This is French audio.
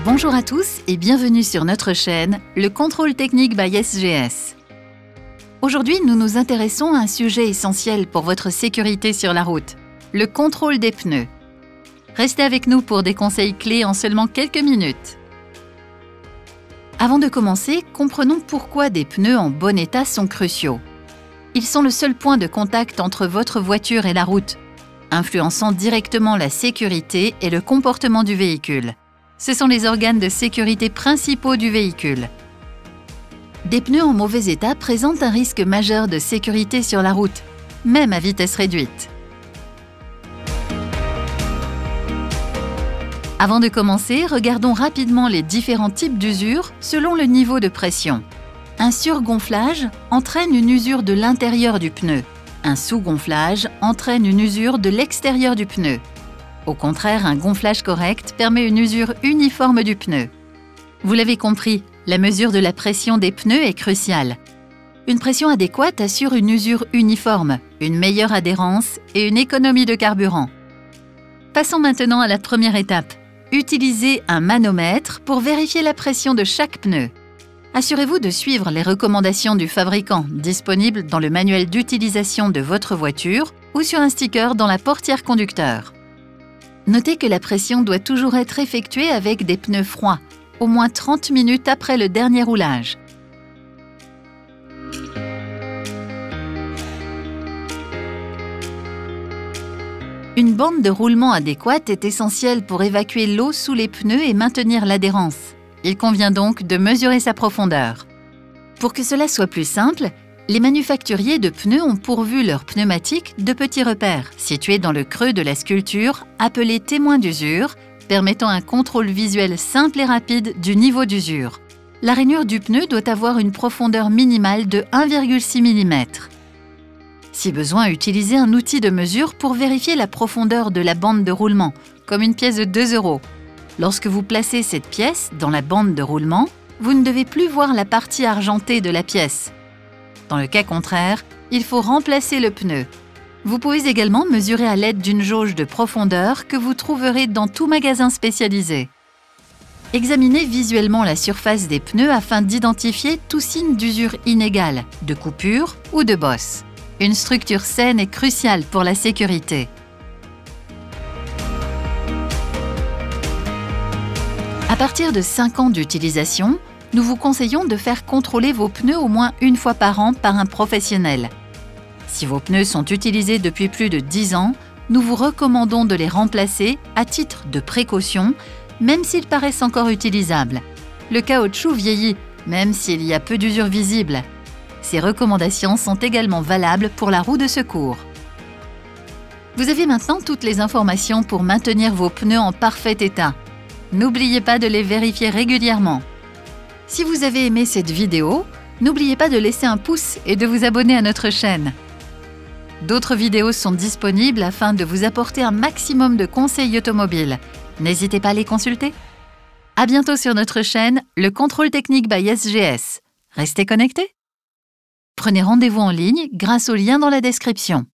Bonjour à tous et bienvenue sur notre chaîne, le contrôle technique by SGS. Aujourd'hui, nous nous intéressons à un sujet essentiel pour votre sécurité sur la route, le contrôle des pneus. Restez avec nous pour des conseils clés en seulement quelques minutes. Avant de commencer, comprenons pourquoi des pneus en bon état sont cruciaux. Ils sont le seul point de contact entre votre voiture et la route, influençant directement la sécurité et le comportement du véhicule. Ce sont les organes de sécurité principaux du véhicule. Des pneus en mauvais état présentent un risque majeur de sécurité sur la route, même à vitesse réduite. Avant de commencer, regardons rapidement les différents types d'usure selon le niveau de pression. Un surgonflage entraîne une usure de l'intérieur du pneu. Un sous-gonflage entraîne une usure de l'extérieur du pneu. Au contraire, un gonflage correct permet une usure uniforme du pneu. Vous l'avez compris, la mesure de la pression des pneus est cruciale. Une pression adéquate assure une usure uniforme, une meilleure adhérence et une économie de carburant. Passons maintenant à la première étape. Utilisez un manomètre pour vérifier la pression de chaque pneu. Assurez-vous de suivre les recommandations du fabricant disponibles dans le manuel d'utilisation de votre voiture ou sur un sticker dans la portière conducteur. Notez que la pression doit toujours être effectuée avec des pneus froids, au moins 30 minutes après le dernier roulage. Une bande de roulement adéquate est essentielle pour évacuer l'eau sous les pneus et maintenir l'adhérence. Il convient donc de mesurer sa profondeur. Pour que cela soit plus simple, les manufacturiers de pneus ont pourvu leurs pneumatiques de petits repères situés dans le creux de la sculpture appelés témoins d'usure, permettant un contrôle visuel simple et rapide du niveau d'usure. La rainure du pneu doit avoir une profondeur minimale de 1,6 mm. Si besoin, utilisez un outil de mesure pour vérifier la profondeur de la bande de roulement, comme une pièce de 2 €. Lorsque vous placez cette pièce dans la bande de roulement, vous ne devez plus voir la partie argentée de la pièce. Dans le cas contraire, il faut remplacer le pneu. Vous pouvez également mesurer à l'aide d'une jauge de profondeur que vous trouverez dans tout magasin spécialisé. Examinez visuellement la surface des pneus afin d'identifier tout signe d'usure inégale, de coupure ou de bosse. Une structure saine est cruciale pour la sécurité. À partir de 5 ans d'utilisation, nous vous conseillons de faire contrôler vos pneus au moins une fois par an par un professionnel. Si vos pneus sont utilisés depuis plus de 10 ans, nous vous recommandons de les remplacer à titre de précaution, même s'ils paraissent encore utilisables. Le caoutchouc vieillit, même s'il y a peu d'usure visible. Ces recommandations sont également valables pour la roue de secours. Vous avez maintenant toutes les informations pour maintenir vos pneus en parfait état. N'oubliez pas de les vérifier régulièrement. Si vous avez aimé cette vidéo, n'oubliez pas de laisser un pouce et de vous abonner à notre chaîne. D'autres vidéos sont disponibles afin de vous apporter un maximum de conseils automobiles. N'hésitez pas à les consulter. À bientôt sur notre chaîne, le contrôle technique by SGS. Restez connectés. Prenez rendez-vous en ligne grâce au lien dans la description.